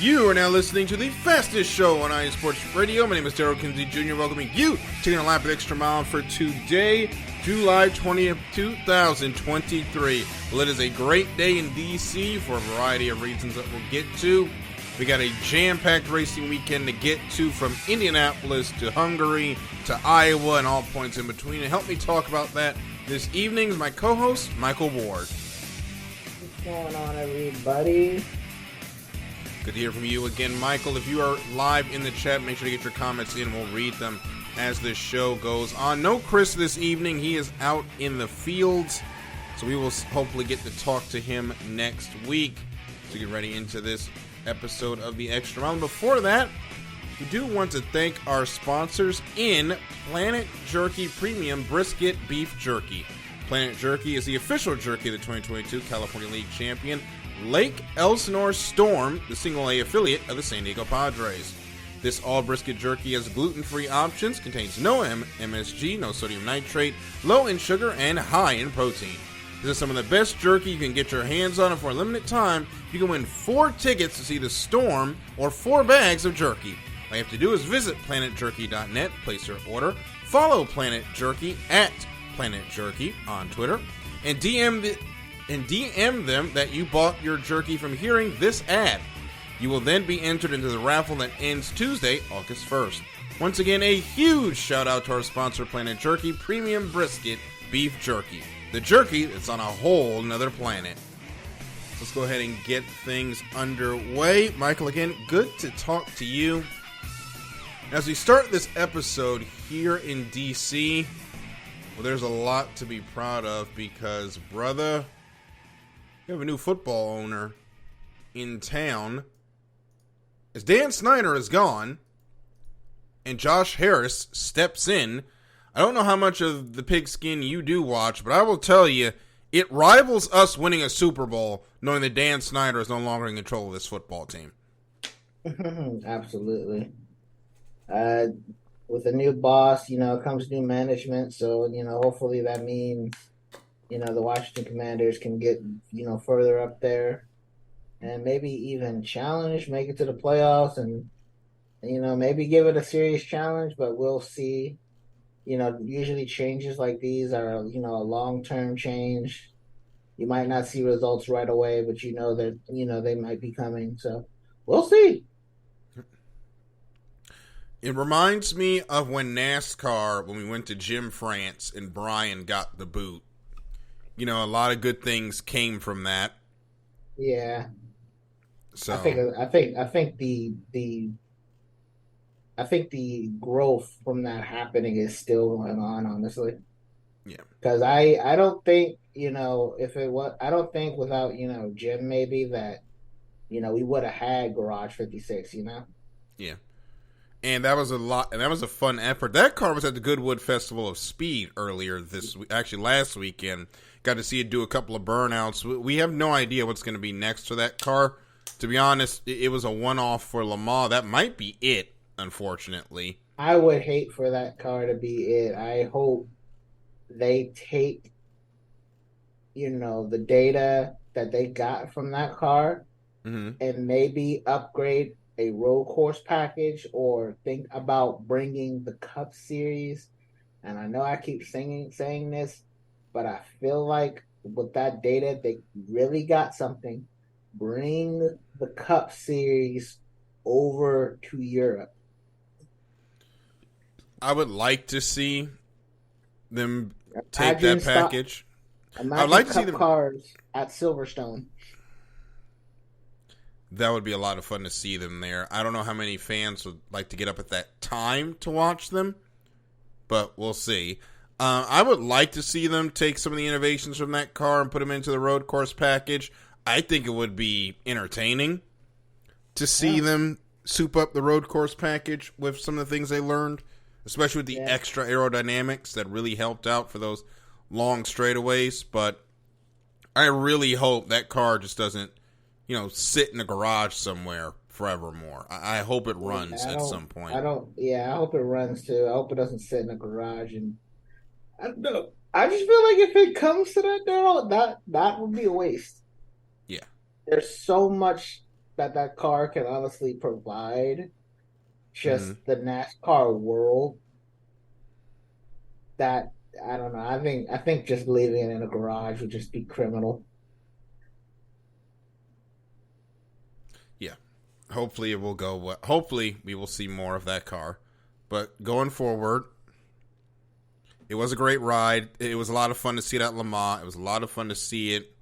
You are now listening to the fastest show on iSports Radio. My name is Daryl Kinsey Jr. Welcoming you, taking a lap of Extra Mile for today, July 20th, 2023. Well, it is a great day in D.C. for a variety of reasons that we'll get to. We got a jam-packed racing weekend to get to, from Indianapolis to Hungary to Iowa and all points in between. And help me talk about that this evening is my co-host, Michael Ward. What's going on, everybody? Good to hear from you again, Michael. If you are live in the chat, make sure to get your comments in. We'll read them as this show goes on. No Chris this evening. He is out in the fields, so we will hopefully get to talk to him next week to get ready into this episode of the Extra Mile. Before that, we do want to thank our sponsors in Planet Jerky Premium Brisket Beef Jerky. Planet Jerky is the official jerky of the 2022 California League champion Lake Elsinore Storm, the single-A affiliate of the San Diego Padres. This all-brisket jerky has gluten-free options, contains no MSG, no sodium nitrate, low in sugar, and high in protein. This is some of the best jerky you can get your hands on, and for a limited time, you can win 4 tickets to see the Storm or 4 bags of jerky. All you have to do is visit planetjerky.net, place your order, follow Planet Jerky at Planet Jerky on Twitter, and DM them that you bought your jerky from hearing this ad. You will then be entered into the raffle that ends Tuesday, August 1st. Once again, a huge shout out to our sponsor, Planet Jerky Premium Brisket Beef Jerky. The jerky that's on a whole nother planet. Let's go ahead and get things underway. Michael, again, good to talk to you. As we start this episode here in D.C., well, there's a lot to be proud of because, brother, we have a new football owner in town. As Dan Snyder is gone and Josh Harris steps in, I don't know how much of the pigskin you do watch, but I will tell you, it rivals us winning a Super Bowl knowing that Dan Snyder is no longer in control of this football team. Absolutely. With a new boss, comes new management. So, hopefully that means the Washington Commanders can get, further up there and maybe even challenge, make it to the playoffs and, maybe give it a serious challenge, but we'll see. Usually changes like these are, a long-term change. You might not see results right away, but that, they might be coming. So we'll see. It reminds me of when NASCAR, when we went to Jim France and Brian got the boot. A lot of good things came from that. Yeah. So I think the growth from that happening is still going on, honestly. Yeah. Because I don't think, I don't think without, Jim maybe that, we would have had Garage 56, Yeah. And that was a lot, and that was a fun effort. That car was at the Goodwood Festival of Speed earlier this week, actually last weekend. Got to see it do a couple of burnouts. We have no idea what's going to be next for that car. To be honest, it was a one-off for Le Mans. That might be it, unfortunately. I would hate for that car to be it. I hope they take, the data that they got from that car and maybe upgrade a road course package or think about bringing the Cup Series. And I know I keep saying this, but I feel like with that data, they really got something. Bring the Cup Series over to Europe. I would like to see them take that package. I'd like to see them cars at Silverstone. That would be a lot of fun to see them there. I don't know how many fans would like to get up at that time to watch them, but we'll see. I would like to see them take some of the innovations from that car and put them into the road course package. I think it would be entertaining to see them soup up the road course package with some of the things they learned, especially with the extra aerodynamics that really helped out for those long straightaways. But I really hope that car just doesn't, sit in a garage somewhere forevermore. I hope it runs at some point. I hope it runs too. I hope it doesn't sit in a garage. And I don't know. I just feel like if it comes to that, that would be a waste. Yeah. There's so much that car can honestly provide just Mm. the NASCAR world that I don't know. I think just leaving it in a garage would just be criminal. Yeah. Hopefully it will go well. Hopefully we will see more of that car. But going forward, it was a great ride. It was a lot of fun to see it at Le Mans. It was a lot of fun to see it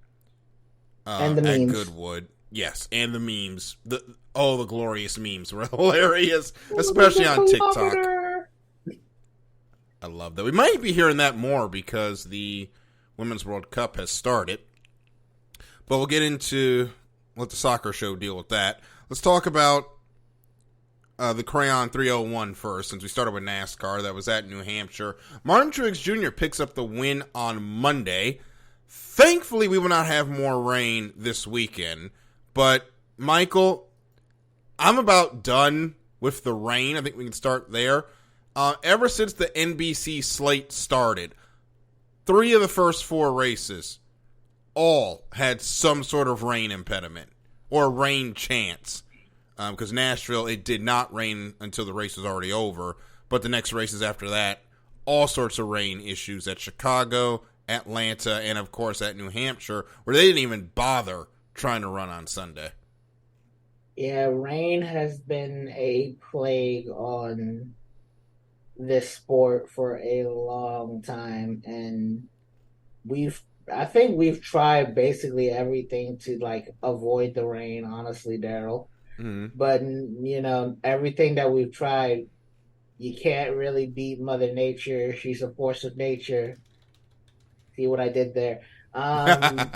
And the at memes. Goodwood. Yes, and the memes. The glorious memes were hilarious, especially on TikTok. I love that. We might be hearing that more because the Women's World Cup has started. But we'll get into let the soccer show deal with that. Let's talk about the Crayon 301 first, since we started with NASCAR. That was at New Hampshire. Martin Truex Jr. picks up the win on Monday. Thankfully, we will not have more rain this weekend. But, Michael, I'm about done with the rain. I think we can start there. Ever since the NBC slate started, 3 of the first 4 races all had some sort of rain impediment or rain chance. Because Nashville, it did not rain until the race was already over. But the next races after that, all sorts of rain issues at Chicago, Atlanta, and of course at New Hampshire, where they didn't even bother trying to run on Sunday. Yeah, rain has been a plague on this sport for a long time, and I think we've tried basically everything to like avoid the rain, honestly, Daryl. Mm-hmm. But everything that we've tried, you can't really beat Mother Nature. She's a force of nature. See what I did there? Um,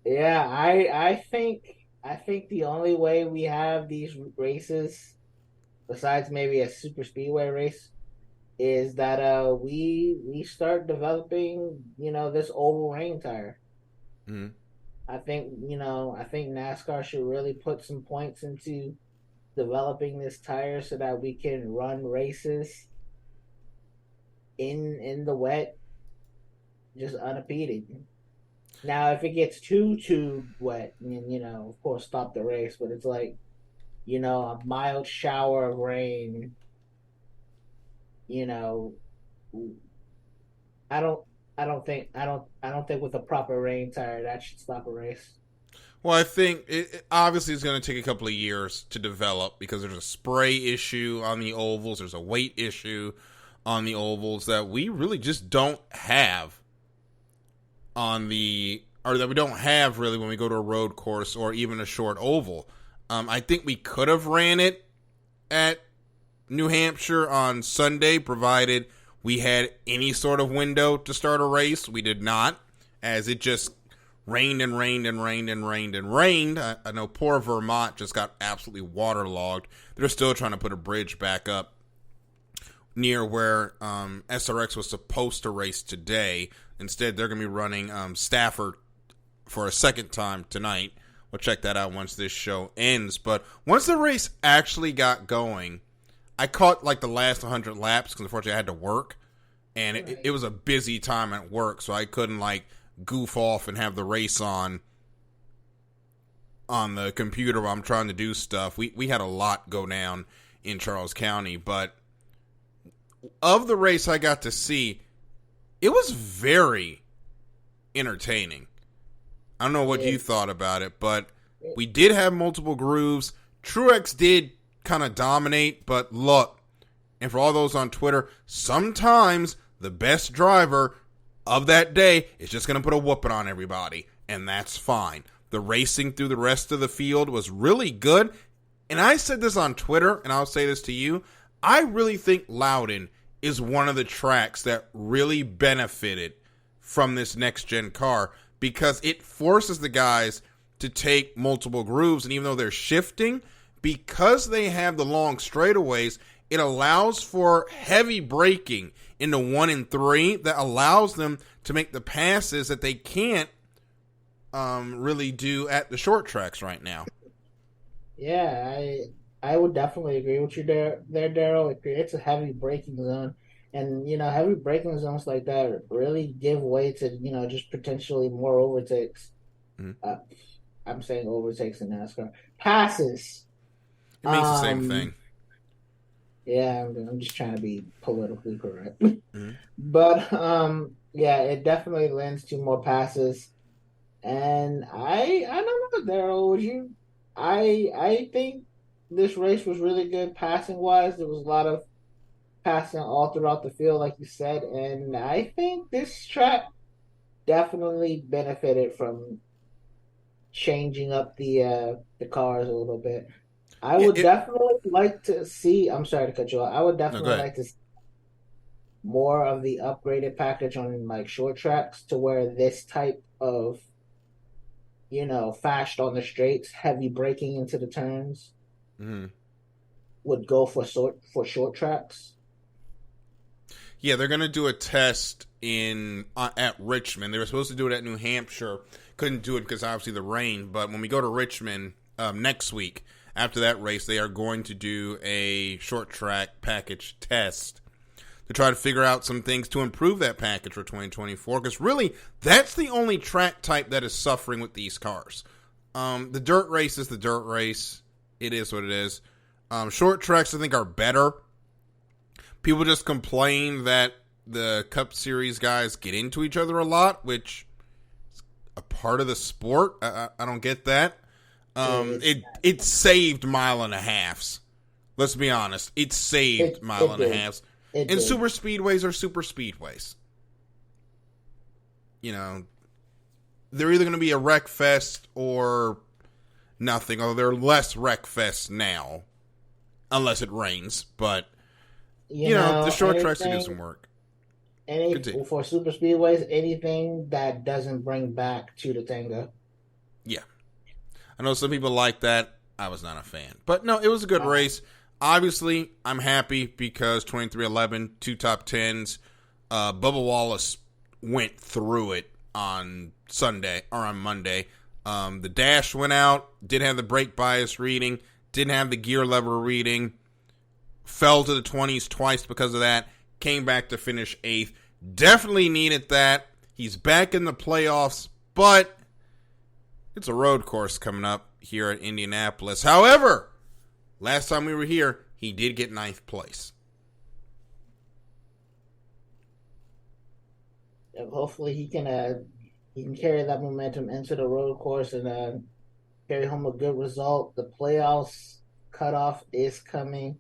yeah, I think the only way we have these races, besides maybe a super speedway race, is that we start developing this oval rain tire. Mm-hmm. I think NASCAR should really put some points into developing this tire so that we can run races in the wet just unimpeded. Now, if it gets too wet, then of course, stop the race. But it's like a mild shower of rain. You know, I don't, I don't think with a proper rain tire that should stop a race. Well, I think it obviously is going to take a couple of years to develop because there's a spray issue on the ovals, there's a weight issue on the ovals that we really just don't have or that we don't have really when we go to a road course or even a short oval. I think we could have ran it at New Hampshire on Sunday, provided we had any sort of window to start a race. We did not, as it just rained and rained and rained and rained and rained. I know poor Vermont just got absolutely waterlogged. They're still trying to put a bridge back up near where SRX was supposed to race today. Instead, they're going to be running Stafford for a second time tonight. We'll check that out once this show ends. But once the race actually got going, I caught like the last 100 laps because unfortunately I had to work. And it was a busy time at work, so I couldn't like goof off and have the race on the computer while I'm trying to do stuff. We had a lot go down in Charles County, but of the race I got to see, it was very entertaining. I don't know what you thought about it, but we did have multiple grooves. Truex did kind of dominate, but look, and for all those on Twitter, sometimes the best driver of that day is just going to put a whooping on everybody, and that's fine. The racing through the rest of the field was really good, and I said this on Twitter, and I'll say this to you. I really think Loudon is one of the tracks that really benefited from this next-gen car because it forces the guys to take multiple grooves, and even though they're shifting, because they have the long straightaways, it allows for heavy braking into 1 and 3 that allows them to make the passes that they can't really do at the short tracks right now. Yeah, I would definitely agree with you there, Daryl. It creates a heavy braking zone, and heavy braking zones like that really give way to just potentially more overtakes. Mm-hmm. Uh, I'm saying overtakes in NASCAR. Passes. It means the same Um, thing. yeah, I'm just trying to be politically correct. Mm-hmm. But yeah, it definitely lends to more passes. And I don't know, Daryl, would you I think this race was really good passing wise. There was a lot of passing all throughout the field, like you said, and I think this track definitely benefited from changing up the cars a little bit. I Yeah. would definitely like to see. I'm sorry to cut you off. I would No, go definitely ahead. like to see more of the upgraded package on like short tracks to where this type of fast on the straights, heavy braking into the turns Mm-hmm. would go for short tracks. Yeah, they're gonna do a test in at Richmond. They were supposed to do it at New Hampshire. Couldn't do it because obviously the rain. But when we go to Richmond next week, after that race, they are going to do a short track package test to try to figure out some things to improve that package for 2024. Because really, that's the only track type that is suffering with these cars. The dirt race is the dirt race. It is what it is. Short tracks, I think, are better. People just complain that the Cup Series guys get into each other a lot, which is a part of the sport. I don't get that. It's It saved mile and a halves. Let's be honest. It saved mile it and a did halves. it And did super speedways are super speedways. You know, they're either going to be a wreck fest or nothing. Although they're less wreck fest now, unless it rains. But the short tracks to do some work. Continue. for super speedways, anything that doesn't bring back to the tango. Yeah. I know some people like that. I was not a fan. But no, it was a good Uh, race. Obviously, I'm happy because 23-11, 2 top 10s. Bubba Wallace went through it on Sunday or on Monday. The dash went out, didn't have the brake bias reading, didn't have the gear lever reading, fell to the 20s twice because of that, came back to finish 8th. Definitely needed that. He's back in the playoffs, but it's a road course coming up here at Indianapolis. However, last time we were here, he did get 9th place. hopefully he can carry that momentum into the road course and carry home a good result. The playoffs cutoff is coming.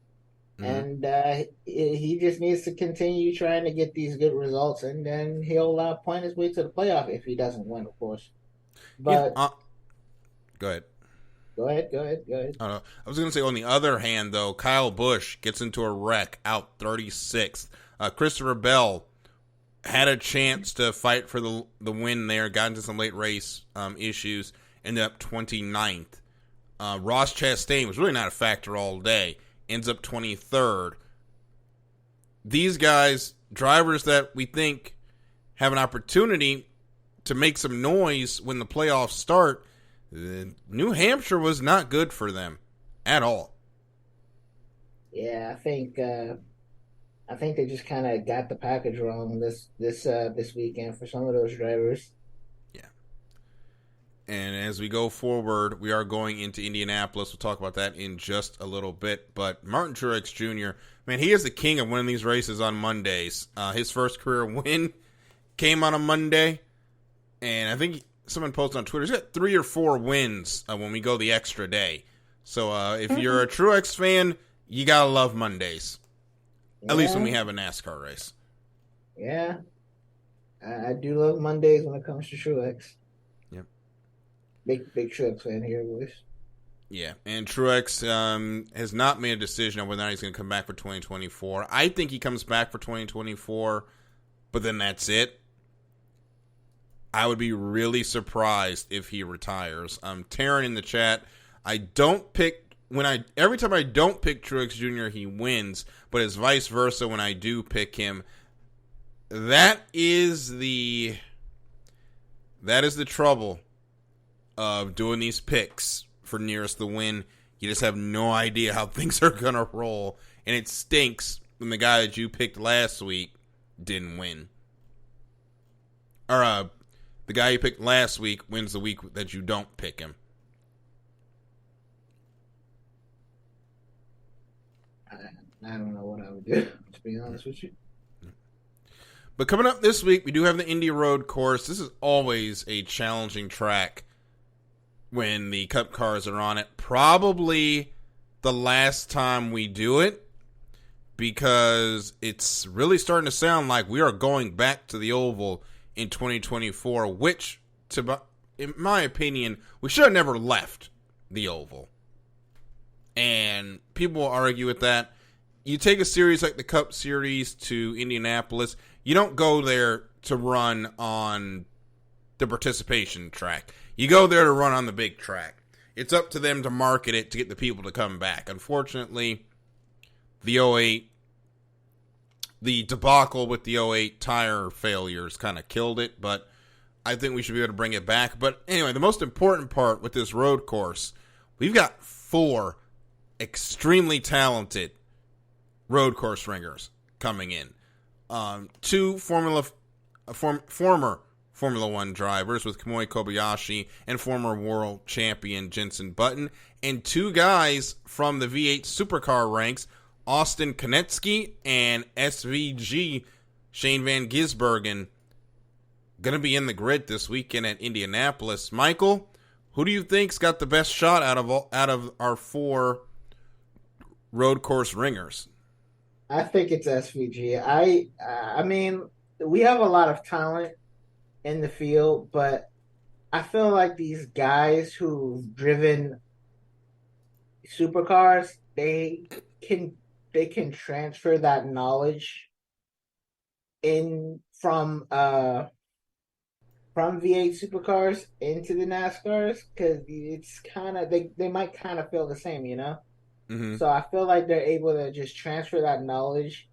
Mm-hmm. And he just needs to continue trying to get these good results, and then he'll point his way to the playoff if he doesn't win, of course. Yeah. But Go ahead. go ahead, go ahead, go ahead. I was going to say, on the other hand, though, Kyle Busch gets into a wreck out 36th. Christopher Bell had a chance to fight for the win there, got into some late race issues, ended up 29th. Ross Chastain was really not a factor all day, ends up 23rd. These guys, drivers that we think have an opportunity to make some noise when the playoffs start, New Hampshire was not good for them at all. Yeah, I think they just kind of got the package wrong this weekend for some of those drivers. Yeah. And as we go forward, we are going into Indianapolis. We'll talk about that in just a little bit. But Martin Truex Jr., man, he is the king of winning these races on Mondays. His first career win came on a Monday. And I think someone posted on Twitter, he's got 3 or 4 wins when we go the extra day. So if you're a Truex fan, you got to love Mondays. Yeah, At least when we have a NASCAR race. yeah, I do love Mondays when it comes to Truex. Yep. Big Truex fan here, boys. Yeah, and Truex has not made a decision on whether or not he's going to come back for 2024. I think he comes back for 2024, but then that's it. I would be really surprised if he retires. Taryn in the chat, every time I don't pick Truex Jr., he wins, but it's vice versa when I do pick him. That is the trouble of doing these picks for nearest the win. You just have no idea how things are going to roll, and it stinks when the guy that you picked last week didn't win. Or the guy you picked last week wins the week that you don't pick him. I don't know what I would do, to be honest with you. But coming up this week, we do have the Indy Road Course. This is always a challenging track when the Cup cars are on it. Probably the last time we do it, because it's really starting to sound like we are going back to the oval in 2024, which, in my opinion, we should have never left the oval. And people will argue with that. You take a series like the Cup Series to Indianapolis, you don't go there to run on the participation track. You go there to run on the big track. It's up to them to market it to get the people to come back. Unfortunately, the debacle with the '08 tire failures kind of killed it, but I think we should be able to bring it back. But anyway, the most important part with this road course, we've got 4 extremely talented road course ringers coming in. 2 former Formula One drivers with Kamui Kobayashi and former world champion Jenson Button, and 2 guys from the V8 supercar ranks, Austin Konetsky and SVG Shane Van Gisbergen, going to be in the grid this weekend at Indianapolis. Michael, who do you think's got the best shot out of our 4 road course ringers? I think it's SVG. I mean, we have a lot of talent in the field, but I feel like these guys who've driven supercars, they can transfer that knowledge in from V8 supercars into the NASCARs, because it's kind of they might kind of feel the same, you know. Mm-hmm. So I feel like they're able to just transfer that knowledge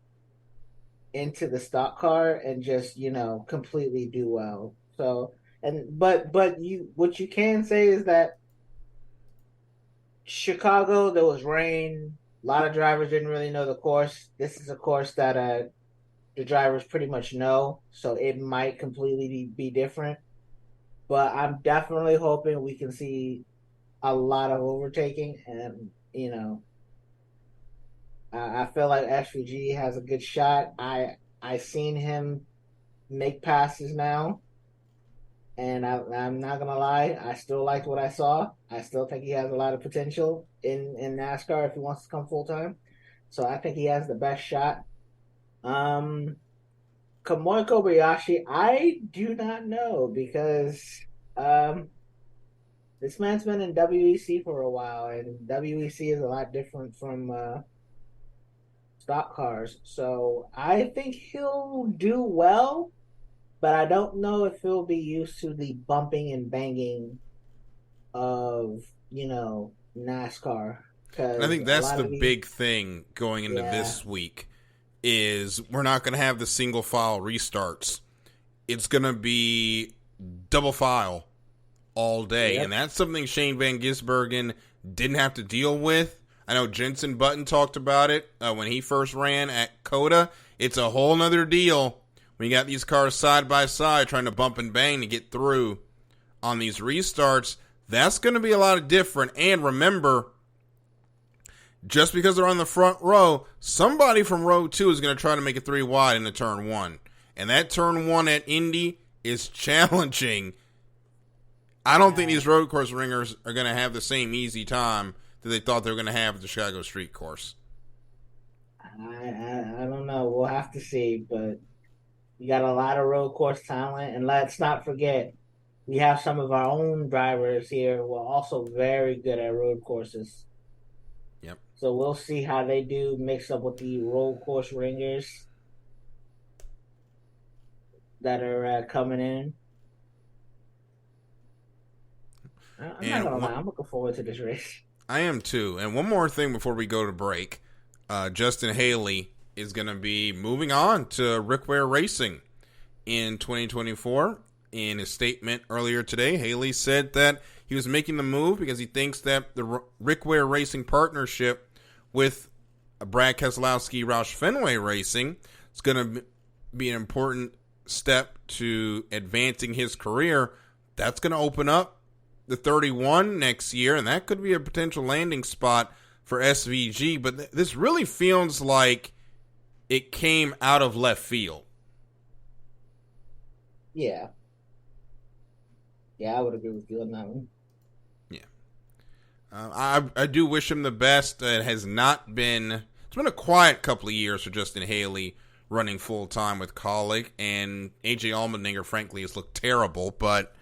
into the stock car and just, completely do well. So, but you what you can say is that Chicago, there was rain. A lot of drivers didn't really know the course. This is a course that the drivers pretty much know, so it might completely be different. But I'm definitely hoping we can see a lot of overtaking, and I feel like SVG has a good shot. I seen him make passes now, and I'm not gonna lie, I still liked what I saw. I still think he has a lot of potential in NASCAR if he wants to come full time. So I think he has the best shot. Um, Kamui Kobayashi, I do not know, because um this man's been in WEC for a while, and WEC is a lot different from stock cars. So I think he'll do well, but I don't know if he'll be used to the bumping and banging of, NASCAR. And I Because think a that's lot the of these, big thing going into yeah, this week, is we're not going to have the single file restarts. It's going to be double file all day. And yep, that's something Shane Van Gisbergen didn't have to deal with. I know Jenson Button talked about it when he first ran at COTA. It's a whole nother deal when you got these cars side by side trying to bump and bang to get through on these restarts. That's going to be a lot of different. And remember, just because they're on the front row, somebody from row 2 is going to try to make it 3 wide into turn 1. And that turn 1 at Indy is challenging. I don't think these road course ringers are going to have the same easy time that they thought they were going to have at the Chicago Street Course. I don't know. We'll have to see, but you got a lot of road course talent, and let's not forget we have some of our own drivers here who are also very good at road courses. Yep. So we'll see how they do mix up with the road course ringers that are coming in. I'm not gonna lie, I'm looking forward to this race. I am too. And one more thing before we go to break. Justin Haley is going to be moving on to Rick Ware Racing in 2024. In his statement earlier today, Haley said that he was making the move because he thinks that the Rick Ware Racing partnership with Brad Keselowski Roush Fenway Racing is going to be an important step to advancing his career. That's going to open up the 31 next year, and that could be a potential landing spot for SVG, but this really feels like it came out of left field. Yeah. Yeah, I would agree with you on that one. Yeah. I do wish him the best. It has not been... It's been a quiet couple of years for Justin Haley running full-time with Kaulig, and A.J. Allmendinger, frankly, has looked terrible, but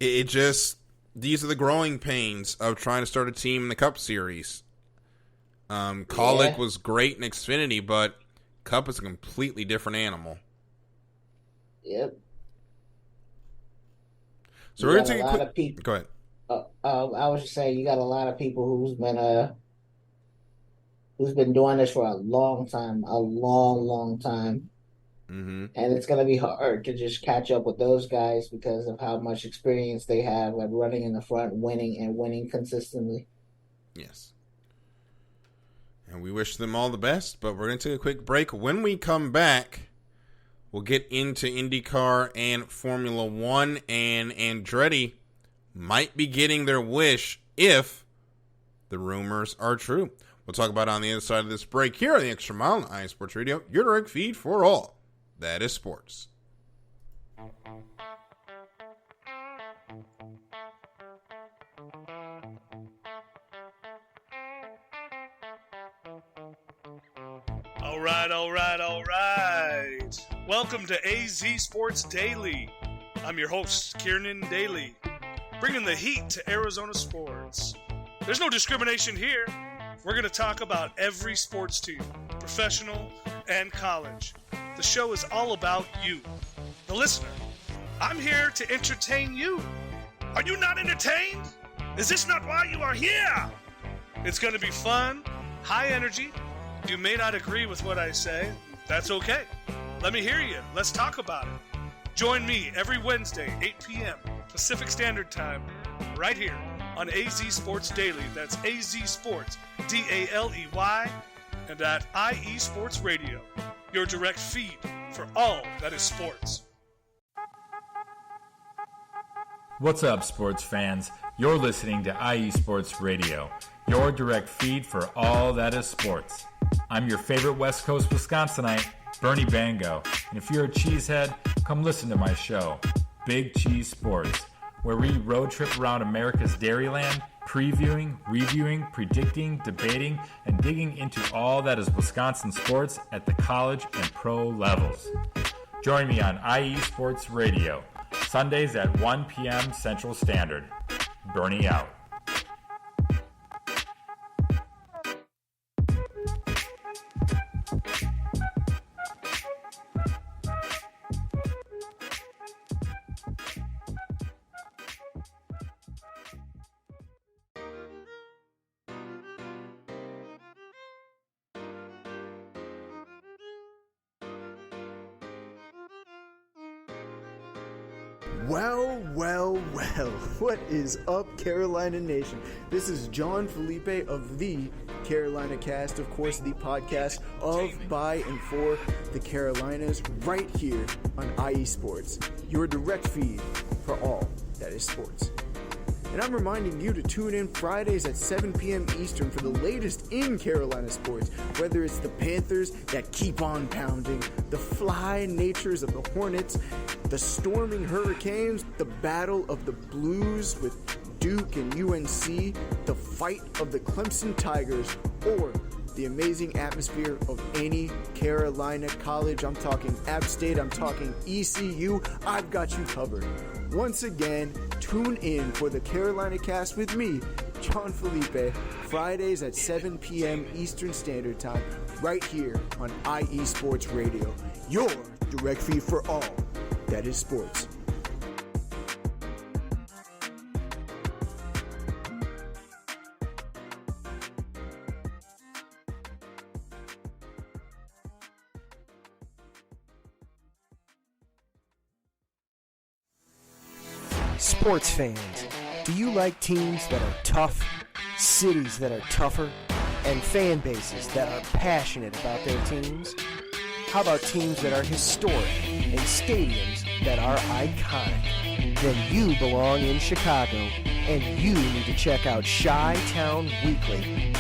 it just... These are the growing pains of trying to start a team in the Cup Series. Kaulig was great in Xfinity, but Cup is a completely different animal. Yep. So we're going to take a quick... People, go ahead. I was just saying, you got a lot of people who's been doing this for a long time, a long time. Mm-hmm. And it's going to be hard to just catch up with those guys because of how much experience they have, like running in the front, winning consistently. Yes. And we wish them all the best, but we're going to take a quick break. When we come back, we'll get into IndyCar and Formula One, and Andretti might be getting their wish if the rumors are true. We'll talk about it on the other side of this break here on the Extra Mile on iSports Radio, your direct feed for all that is sports. All right. Welcome to AZ Sports Daily. I'm your host, Kiernan Daly, bringing the heat to Arizona sports. There's no discrimination here. We're going to talk about every sports team, professional and college. The show is all about you, the listener. I'm here to entertain you. Are you not entertained? Is this not why you are here? It's going to be fun, high energy. You may not agree with what I say. That's okay. Let me hear you. Let's talk about it. Join me every Wednesday, 8 p.m. Pacific Standard Time, right here on AZ Sports Daily. That's AZ Sports, D-A-L-E-Y, and at IE Sports Radio, your direct feed for all that is sports. What's up, sports fans? You're listening to IE Sports Radio, your direct feed for all that is sports. I'm your favorite West Coast Wisconsinite, Bernie Bango, and if you're a cheesehead, come listen to my show, Big Cheese Sports, where we road trip around America's Dairyland, previewing, reviewing, predicting, debating, and digging into all that is Wisconsin sports at the college and pro levels. Join me on IE Sports Radio, Sundays at 1 p.m. Central Standard. Bernie out. Well, what is up, Carolina Nation? This is John Felipe of the Carolina Cast, of course, the podcast of, by, and for the Carolinas, right here on IE Sports, your direct feed for all that is sports. And I'm reminding you to tune in Fridays at 7 p.m. Eastern for the latest in Carolina sports, whether it's the Panthers that keep on pounding, the fly natures of the Hornets, the storming Hurricanes, the battle of the Blues with Duke and UNC, the fight of the Clemson Tigers, or the amazing atmosphere of any Carolina college. I'm talking App State, I'm talking ECU. I've got you covered. Once again, tune in for the Carolina Cast with me, John Felipe, Fridays at 7 p.m. Eastern Standard Time, right here on IE Sports Radio, your direct feed for all that is sports. Sports fans, do you like teams that are tough, cities that are tougher, and fan bases that are passionate about their teams? How about teams that are historic and stadiums that are iconic? Then you belong in Chicago, and you need to check out Chi-Town Weekly.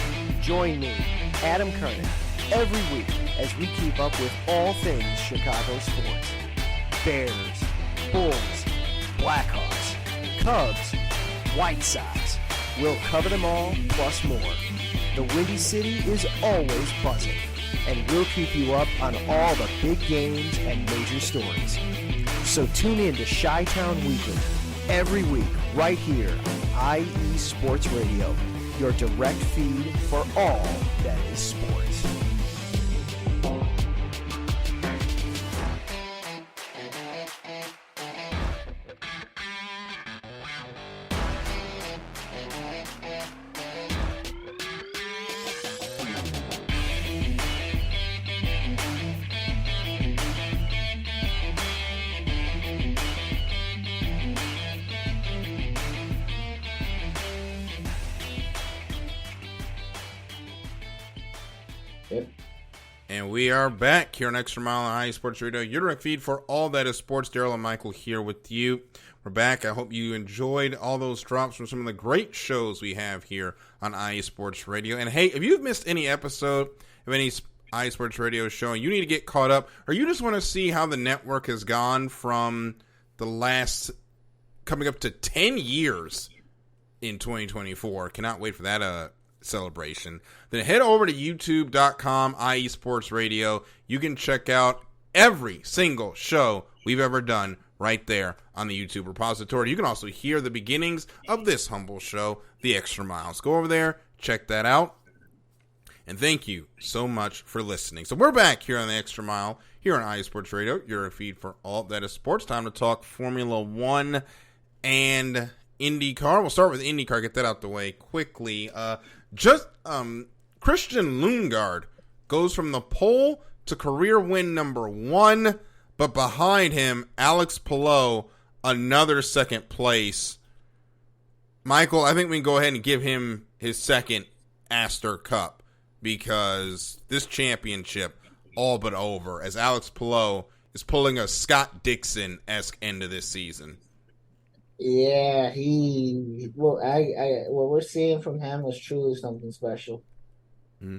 Join me, Adam Kernan, every week as we keep up with all things Chicago sports. Bears, Bulls, Blackhawks, Cubs, White Sox. We'll cover them all, plus more. The Windy City is always buzzing, and we'll keep you up on all the big games and major stories. So tune in to Chi-Town Weekly every week right here on IE Sports Radio, your direct feed for all that is sports. And we are back here on Extra Mile on IE Sports Radio, your direct feed for all that is sports. Daryl and Michael here with you. We're back. I hope you enjoyed all those drops from some of the great shows we have here on IE Sports Radio. And hey, if you've missed any episode of any IE Sports Radio show and you need to get caught up, or you just want to see how the network has gone from the last coming up to 10 years in 2024, cannot wait for that celebration, then head over to youtube.com IE Sports Radio. You can check out every single show we've ever done right there on the YouTube repository. You can also hear the beginnings of this humble show, The Extra Miles. Go over there, check that out, and thank you so much for listening. So we're back here on The Extra Mile, here on IE Sports Radio, your feed for all that is sports. Time to talk Formula One and IndyCar. We'll start with IndyCar, get that out the way quickly. Christian Lundgaard goes from the pole to career win number 1, but behind him, Alex Palou, another second place. Michael, I think we can go ahead and give him his second Astor Cup, because this championship all but over, as Alex Palou is pulling a Scott Dixon-esque end of this season. Yeah, what we're seeing from him is truly something special. Mm-hmm.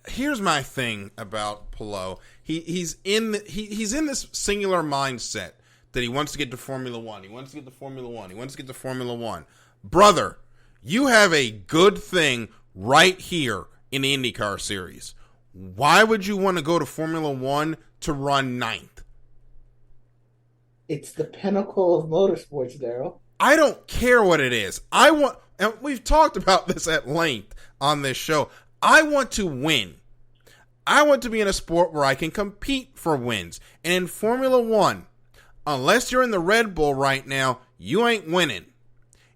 Here's my thing about Palou. He's in this singular mindset that he wants to get to Formula One. He wants to get to Formula One. He wants to get to Formula One. Brother, you have a good thing right here in the IndyCar series. Why would you want to go to Formula One to run 9th? It's the pinnacle of motorsports, Daryl. I don't care what it is. And we've talked about this at length on this show. I want to win. I want to be in a sport where I can compete for wins. And in Formula One, unless you're in the Red Bull right now, you ain't winning.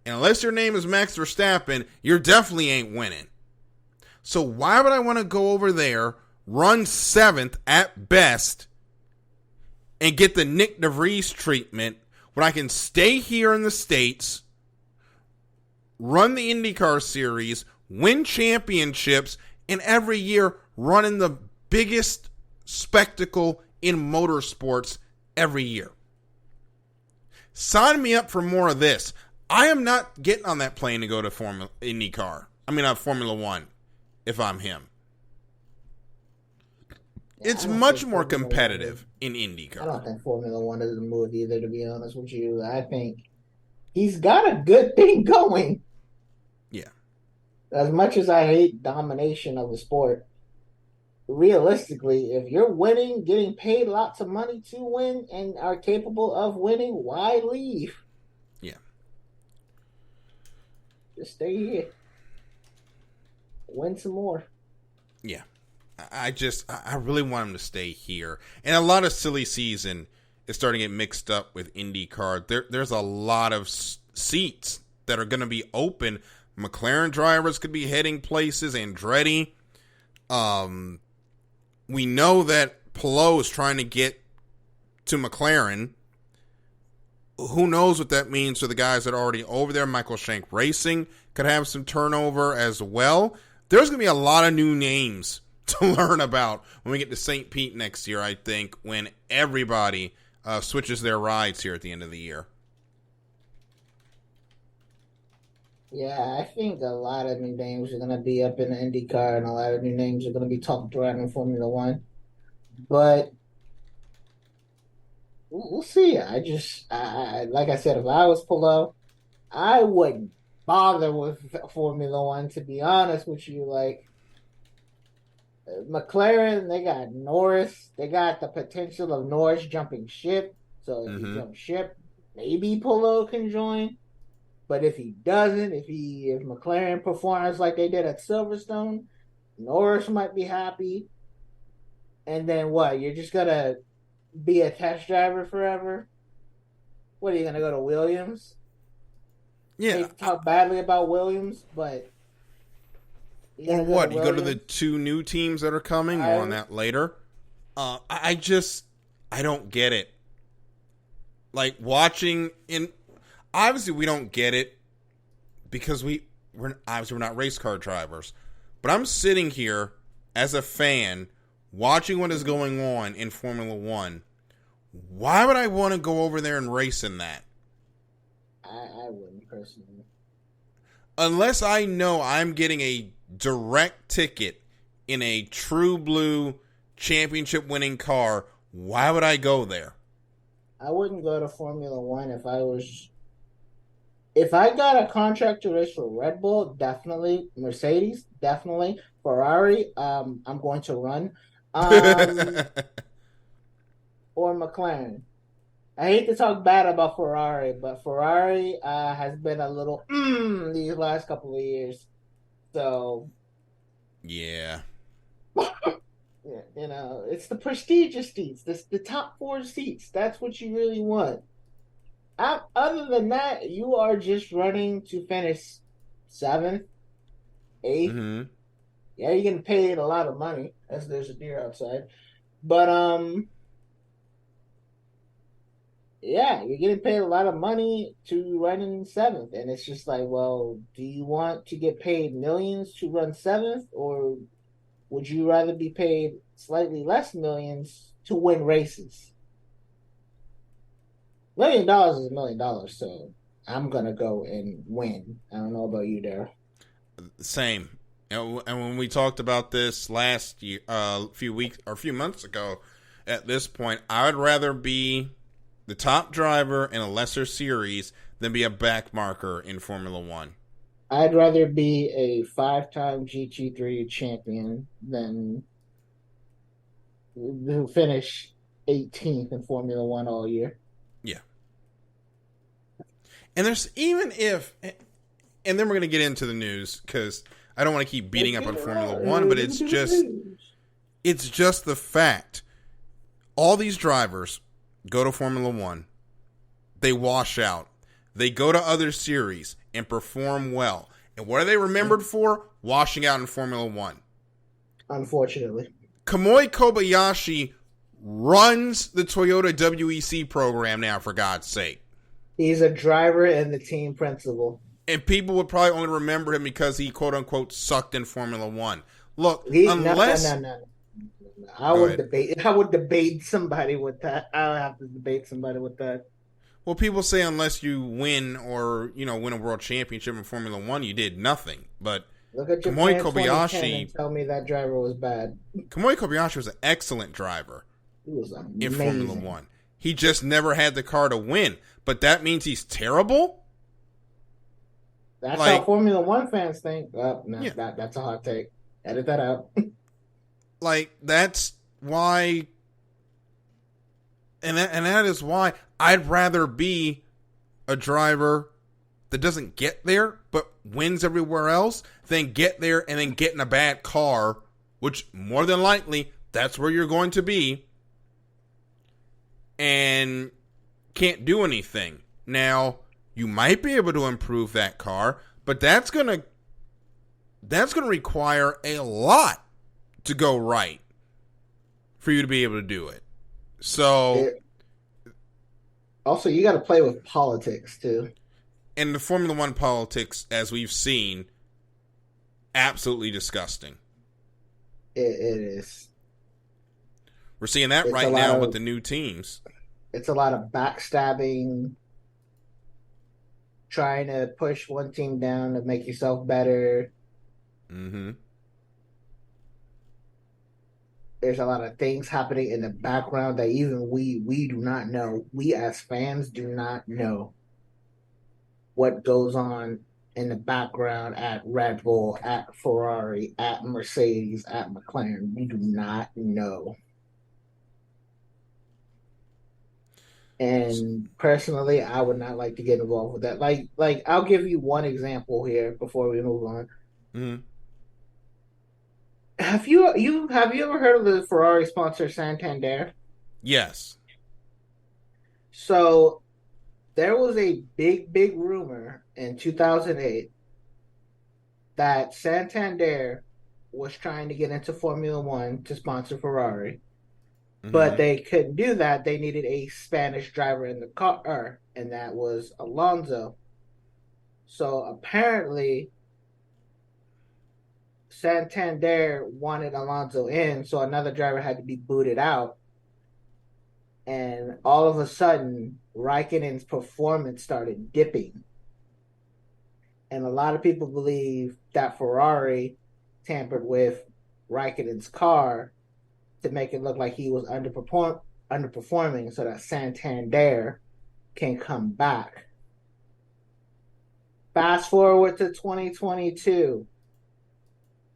And unless your name is Max Verstappen, you definitely ain't winning. So why would I want to go over there, run 7th at best, and get the Nick DeVries treatment when I can stay here in the States, run the IndyCar series, win championships, and every year running the biggest spectacle in motorsports every year? Sign me up for more of this. I am not getting on that plane to go to Formula One if I'm him. It's much more competitive in IndyCar. I don't think Formula One is a move either, to be honest with you. I think he's got a good thing going. Yeah. As much as I hate domination of the sport, realistically, if you're winning, getting paid lots of money to win, and are capable of winning, why leave? Yeah. Just stay here. Win some more. Yeah. I really want him to stay here. And a lot of silly season is starting to get mixed up with IndyCar. There's a lot of seats that are going to be open. McLaren drivers could be heading places. Andretti. We know that Palou is trying to get to McLaren. Who knows what that means for the guys that are already over there. Michael Shank Racing could have some turnover as well. There's going to be a lot of new names to learn about when we get to St. Pete next year, I think, when everybody switches their rides here at the end of the year. Yeah, I think a lot of new names are going to be up in the IndyCar, and a lot of new names are going to be talked around in Formula One. But we'll see. Like I said, if I was Polo, I wouldn't bother with Formula One. To be honest with you, like McLaren, they got Norris. They got the potential of Norris jumping ship. So if he Mm-hmm. jumps ship, maybe Polo can join. But if he doesn't, if McLaren performs like they did at Silverstone, Norris might be happy. And then what? You're just gonna be a test driver forever? What are you gonna go to Williams? Yeah. Hate to talk badly about Williams, but you're Or gonna go to what? You go to the Williams. two new teams that are coming. More on that later. I don't get it. Like watching in, obviously we don't get it because we're not race car drivers. But I'm sitting here as a fan watching what is going on in Formula One. Why would I want to go over there and race in that? I wouldn't personally. Unless I know I'm getting a direct ticket in a true blue championship winning car, why would I go there? I wouldn't go to Formula One if I got a contract to race for Red Bull, definitely. Mercedes, definitely. Ferrari, I'm going to run. Um, or McLaren. I hate to talk bad about Ferrari, but Ferrari has been a little these last couple of years. So, Yeah. yeah, it's the prestigious seats, the top four seats. That's what you really want. Other than that, you are just running to finish seventh, eighth. Mm-hmm. Yeah, you're getting paid a lot of money, as there's a deer outside. But yeah, you're getting paid a lot of money to run in seventh, and it's just like, well, do you want to get paid millions to run seventh, or would you rather be paid slightly less millions to win races? $1 million is $1 million, so I'm gonna go and win. I don't know about you, there. Same. And when we talked about this last year, a few months ago, at this point, I would rather be the top driver in a lesser series than be a back marker in Formula One. I'd rather be a 5-time GT3 champion than who finish 18th in Formula One all year. Yeah. And there's and then we're going to get into the news because I don't want to keep beating up on Formula One, but it's just the fact. All these drivers go to Formula One, they wash out, they go to other series and perform well. And what are they remembered for? Washing out in Formula One. Unfortunately. Kamui Kobayashi runs the Toyota WEC program now, for God's sake. He's a driver and the team principal. And people would probably only remember him because he, quote-unquote, sucked in Formula One. Look, No. I would debate somebody with that. I would have to debate somebody with that. Well, people say unless you win or, win a world championship in Formula One, you did nothing. But look at Kamui Kobayashi and tell me that driver was bad. Kamui Kobayashi was an excellent driver. He was amazing. In Formula One. He just never had the car to win. But that means he's terrible? That's how Formula One fans think. Oh, no, yeah. That's a hot take. Edit that out. That's why, and that is why I'd rather be a driver that doesn't get there but wins everywhere else than get there and then get in a bad car, which more than likely that's where you're going to be, and can't do anything. Now, you might be able to improve that car, but that's gonna require a lot to go right for you to be able to do it. So, also, you got to play with politics too. And the Formula One politics, as we've seen, absolutely disgusting. It is. We're seeing that right now with the new teams. It's a lot of backstabbing, trying to push one team down to make yourself better. Mm-hmm. There's a lot of things happening in the background that even we do not know. We as fans do not know what goes on in the background at Red Bull, at Ferrari, at Mercedes, at McLaren. We do not know. And personally, I would not like to get involved with that. Like I'll give you one example here before we move on. Mm-hmm. Have you ever heard of the Ferrari sponsor Santander? Yes. So there was a big rumor in 2008 that Santander was trying to get into Formula One to sponsor Ferrari, but they couldn't do that. They needed a Spanish driver in the car, and that was Alonso. So apparently, Santander wanted Alonso in, so another driver had to be booted out. And all of a sudden, Raikkonen's performance started dipping. And a lot of people believe that Ferrari tampered with Raikkonen's car to make it look like he was underperforming so that Santander can come back. Fast forward to 2022.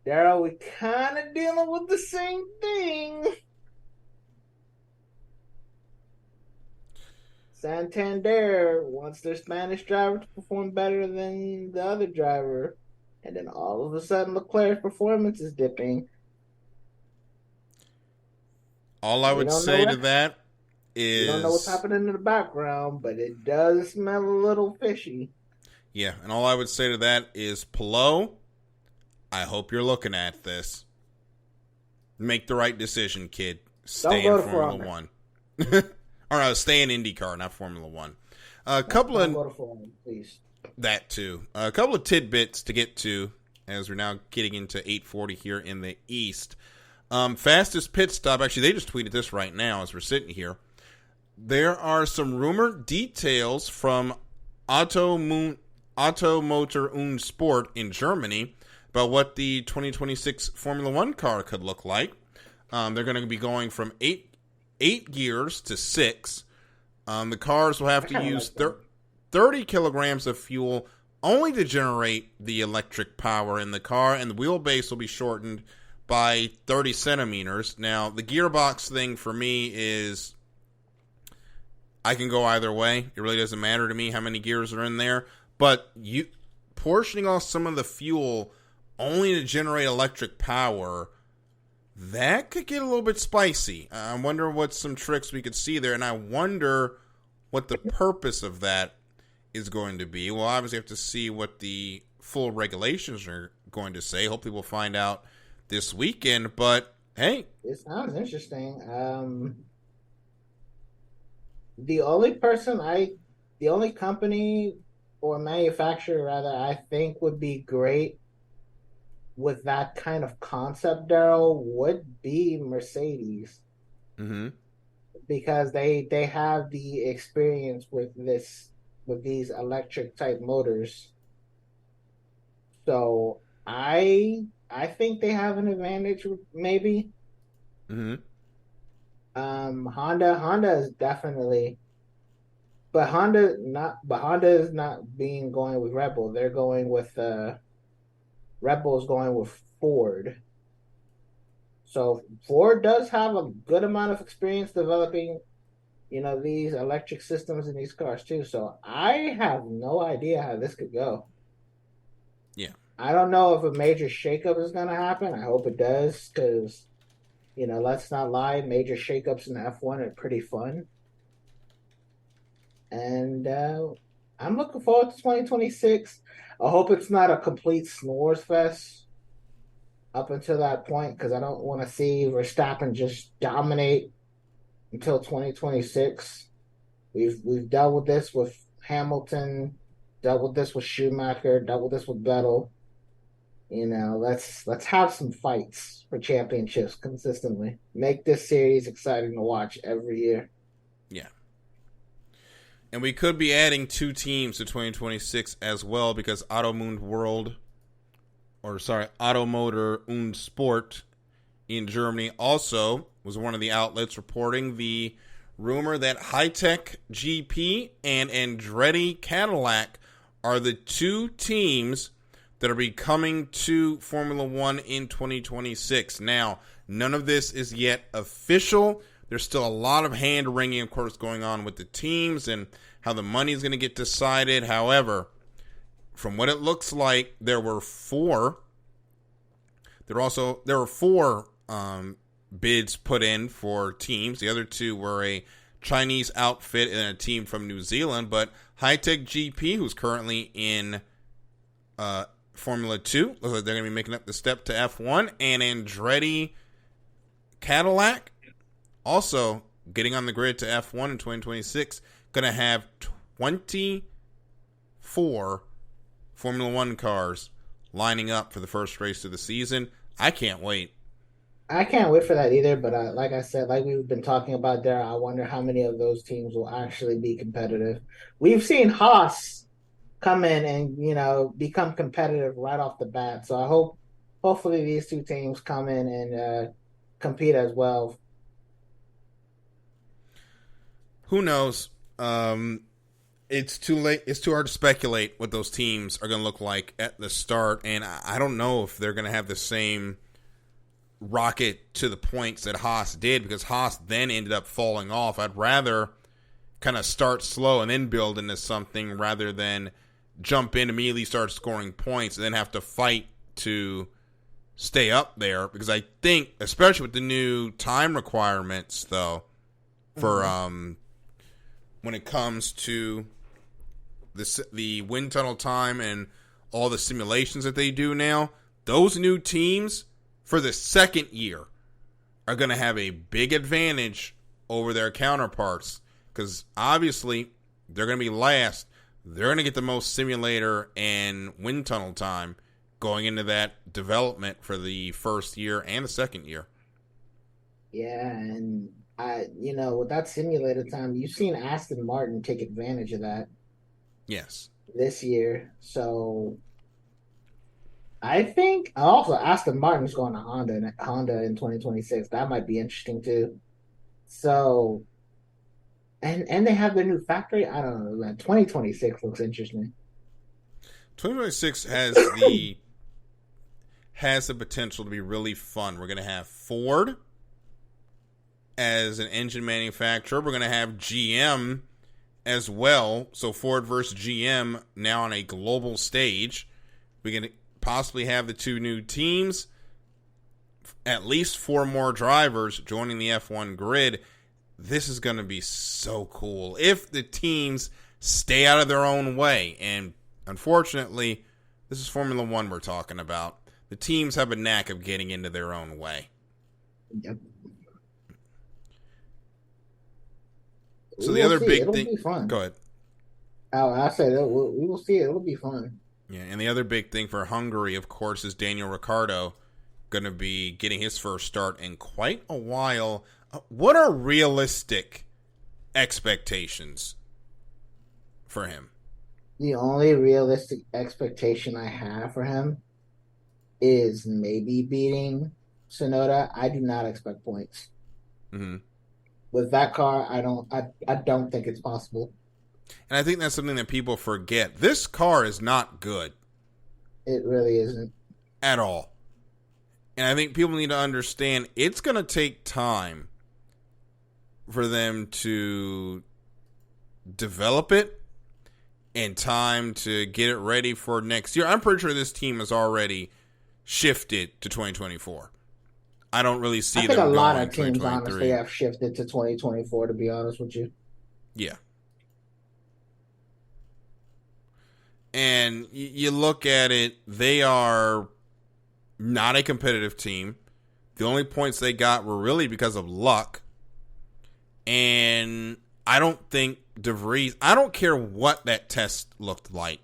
Daryl, we kind of dealing with the same thing. Santander wants their Spanish driver to perform better than the other driver, and then all of a sudden Leclerc's performance is dipping. All I would say to that is... We don't know what's happening in the background, but it does smell a little fishy. Yeah, and all I would say to that is, Pelot, I hope you're looking at this. Make the right decision, kid. Stay in Formula One. Or no, stay in IndyCar, not Formula One. Don't go to Formula, please. That too. A couple of tidbits to get to as we're now getting into 8:40 here in the East. Fastest pit stop. Actually, they just tweeted this right now as we're sitting here. There are some rumored details from Automotor und Sport in Germany about what the 2026 Formula One car could look like. They're going to be going from eight gears to 6. The cars will have to use 30 kilograms of fuel only to generate the electric power in the car, and the wheelbase will be shortened by 30 centimeters. Now, the gearbox thing for me is I can go either way. It really doesn't matter to me how many gears are in there, but you portioning off some of the fuel only to generate electric power, that could get a little bit spicy. I wonder what some tricks we could see there, and I wonder what the purpose of that is going to be. We'll obviously have to see what the full regulations are going to say. Hopefully we'll find out this weekend, but hey. It sounds interesting. The only company or manufacturer, rather, I think would be great with that kind of concept, Daryl, would be Mercedes. Mm-hmm. Because they have the experience with these electric type motors. So I think they have an advantage, maybe. Mm-hmm. Honda is definitely, but Honda is not going with Red Bull. They're going with Red Bull's going with Ford. So Ford does have a good amount of experience developing, these electric systems in these cars too. So I have no idea how this could go. Yeah. I don't know if a major shakeup is going to happen. I hope it does because, let's not lie, major shakeups in the F1 are pretty fun. And I'm looking forward to 2026. I hope it's not a complete s'mores fest up until that point, because I don't want to see Verstappen just dominate until 2026. We've dealt with this with Hamilton, dealt with this with Schumacher, dealt with this with Vettel. Let's have some fights for championships consistently. Make this series exciting to watch every year. Yeah. And we could be adding 2 teams to 2026 as well, because Automotor und Sport in Germany also was one of the outlets reporting the rumor that High-Tech GP and Andretti Cadillac are the 2 teams that are be coming to Formula One in 2026. Now, none of this is yet official. There's still a lot of hand-wringing, of course, going on with the teams and how the money is going to get decided. However, from what it looks like, there were 4 bids put in for teams. The other 2 were a Chinese outfit and a team from New Zealand. But High-Tech GP, who's currently in Formula 2, looks like they're going to be making up the step to F1. And Andretti Cadillac, also getting on the grid to F1 in 2026, going to have 24 Formula 1 cars lining up for the first race of the season. I can't wait. I can't wait for that either, but like I said, like we've been talking about there, I wonder how many of those teams will actually be competitive. We've seen Haas come in and, become competitive right off the bat. So hopefully these 2 teams come in and compete as well. Who knows? It's too late. It's too hard to speculate what those teams are going to look like at the start, and I don't know if they're going to have the same rocket to the points that Haas did, because Haas then ended up falling off. I'd rather kind of start slow and then build into something rather than jump in, immediately start scoring points, and then have to fight to stay up there. Because I think, especially with the new time requirements, though, for when it comes to the wind tunnel time and all the simulations that they do now, those new teams for the second year are going to have a big advantage over their counterparts, because obviously they're going to be last. They're going to get the most simulator and wind tunnel time going into that development for the first year and the second year. Yeah, and with that simulator time, you've seen Aston Martin take advantage of that. Yes. This year. So I think also Aston Martin's going to Honda in 2026. That might be interesting too. So and they have their new factory. I don't know, man. 2026 looks interesting. 2026 has the potential to be really fun. We're going to have Ford as an engine manufacturer. We're going to have GM as well. So Ford versus GM now on a global stage. We can possibly have the 2 new teams, at least 4 more drivers joining the F1 grid. This is going to be so cool if the teams stay out of their own way. And unfortunately, this is Formula One we're talking about. The teams have a knack of getting into their own way. Yep. So the other big thing. thing. It'll be fun. Go ahead. I said we will see it. It'll be fun. Yeah, and the other big thing for Hungary, of course, is Daniel Ricciardo going to be getting his first start in quite a while. What are realistic expectations for him? The only realistic expectation I have for him is maybe beating Tsunoda. I do not expect points. Mm-hmm. With that car, I don't think it's possible. And I think that's something that people forget. This car is not good. It really isn't. At all. And I think people need to understand it's going to take time for them to develop it and time to get it ready for next year. I'm pretty sure this team has already shifted to 2024. I don't really see them going. I think a lot of teams honestly have shifted to 2024, to be honest with you. Yeah. And you look at it, they are not a competitive team. The only points they got were really because of luck. And I don't think DeVries, I don't care what that test looked like.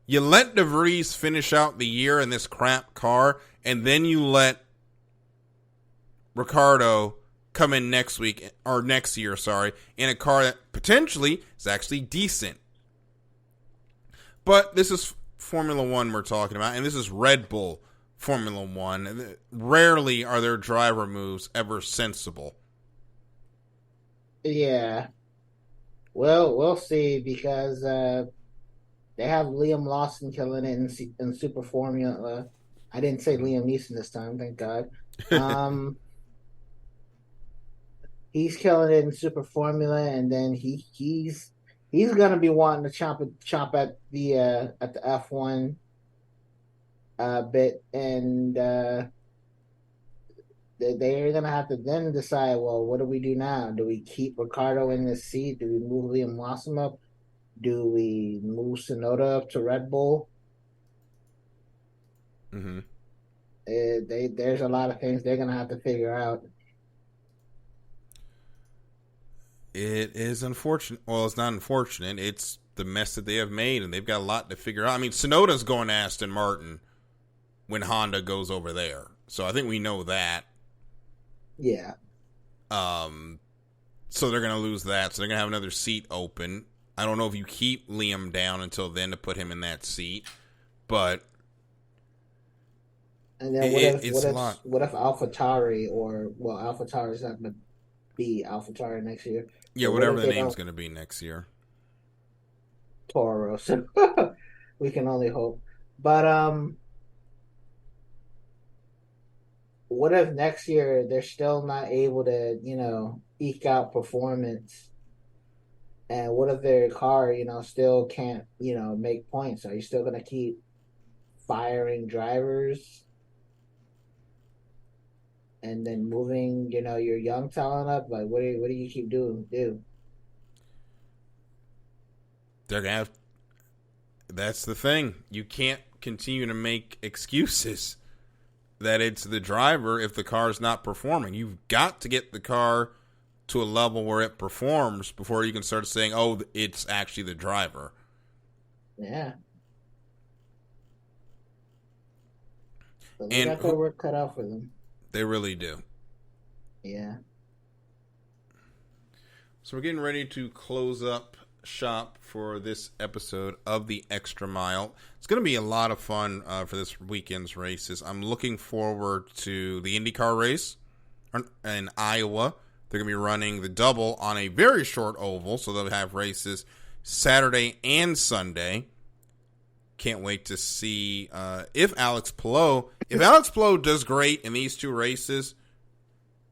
You let DeVries finish out the year in this crap car, and then you let Ricciardo come in next year, in a car that potentially is actually decent. But this is Formula One we're talking about, and this is Red Bull Formula One. Rarely are their driver moves ever sensible. Yeah. Well, we'll see, because they have Liam Lawson killing it in Super Formula. I didn't say Liam Neeson this time, thank God. He's killing it in Super Formula, and then he's gonna be wanting to chop at the F1 bit, and they're gonna have to then decide, well, what do we do now? Do we keep Ricardo in this seat? Do we move Liam Lawson up? Do we move Tsunoda up to Red Bull? Mm-hmm. There's a lot of things they're gonna have to figure out. It is unfortunate. Well, it's not unfortunate. It's the mess that they have made, and they've got a lot to figure out. I mean, Tsunoda's going to Aston Martin when Honda goes over there, so I think we know that. Yeah. So they're going to lose that. So they're going to have another seat open. I don't know if you keep Liam down until then to put him in that seat, but and then what if AlphaTauri AlphaTauri's not going to be AlphaTauri next year? Yeah, whatever the name's going to be next year. Toro. So we can only hope. But what if next year they're still not able to, eke out performance? And what if their car, still can't, make points? Are you still going to keep firing drivers and then moving, your young talent up? Like, what do you keep doing? They're going to have... That's the thing. You can't continue to make excuses that it's the driver if the car's not performing. You've got to get the car to a level where it performs before you can start saying, oh, it's actually the driver. Yeah. But they got their work cut out for them. They really do. Yeah. So we're getting ready to close up shop for this episode of the Extra Mile. It's going to be a lot of fun for this weekend's races. I'm looking forward to the IndyCar race in Iowa. They're going to be running the double on a very short oval, so they'll have races Saturday and Sunday. Can't wait to see if Alex Palou does great in these two races.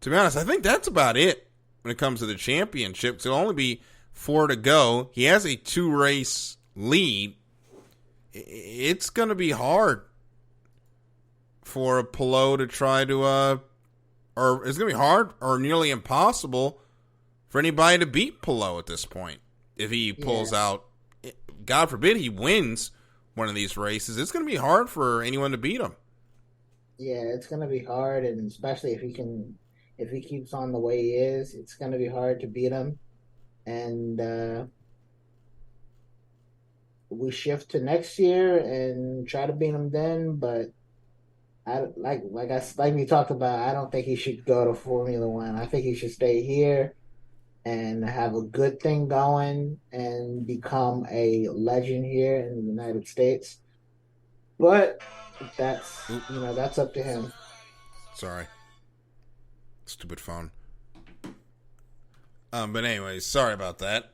To be honest, I think that's about it when it comes to the championship. It'll only be 4 to go. He has a 2-race lead. It's going to be hard for Palou to try to, or it's going to be hard or nearly impossible for anybody to beat Palou at this point. If he pulls out, God forbid he wins one of these races, it's going to be hard for anyone to beat him. Yeah, it's going to be hard, and especially if he keeps on the way he is, it's going to be hard to beat him. And we shift to next year and try to beat him then. But like we talked about, I don't think he should go to Formula One. I think he should stay here and have a good thing going and become a legend here in the United States. But that's up to him. Sorry. Stupid phone. But anyways, sorry about that.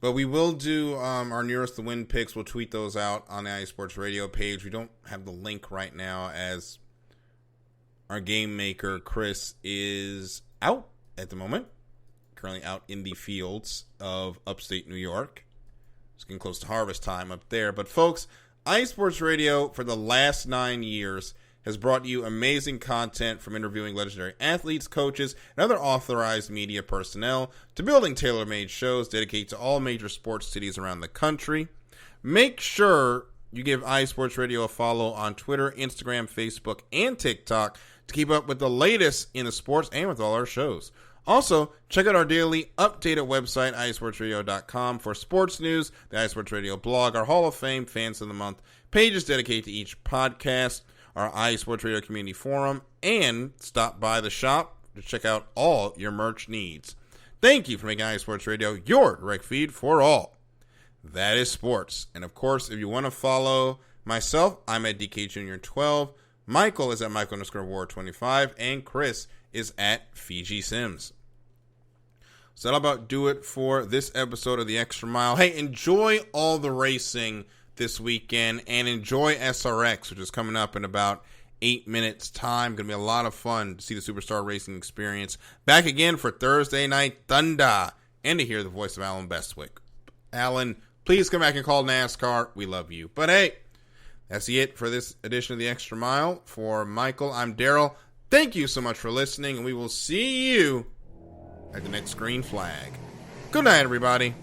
But we will do our nearest the win picks. We'll tweet those out on the iSports Radio page. We don't have the link right now as our game maker, Chris, is out at the moment. Currently out in the fields of upstate New York. It's getting close to harvest time up there. But folks, iSports Radio for the last 9 years has brought you amazing content from interviewing legendary athletes, coaches, and other authorized media personnel to building tailor-made shows dedicated to all major sports cities around the country. Make sure you give iSports Radio a follow on Twitter, Instagram, Facebook, and TikTok to keep up with the latest in the sports and with all our shows. Also, check out our daily updated website, iSportsRadio.com, for sports news, the iSports Radio blog, our Hall of Fame Fans of the Month, pages dedicated to each podcast, our iSports Radio Community Forum, and stop by the shop to check out all your merch needs. Thank you for making IE Sports Radio your direct feed for all that is sports. And of course, if you want to follow myself, I'm at DK Jr. 12. Michael is at Michael_War25, and Chris is at Fiji Sims. So that'll about do it for this episode of The Extra Mile. Hey, enjoy all the racing this weekend, and enjoy SRX, which is coming up in about 8 minutes time. Going to be a lot of fun to see the Superstar Racing Experience. Back again for Thursday Night Thunder, and to hear the voice of Alan Bestwick. Alan, please come back and call NASCAR. We love you. But hey, that's it for this edition of The Extra Mile. For Michael, I'm Daryl. Thank you so much for listening, and we will see you at the next green flag. Good night, everybody.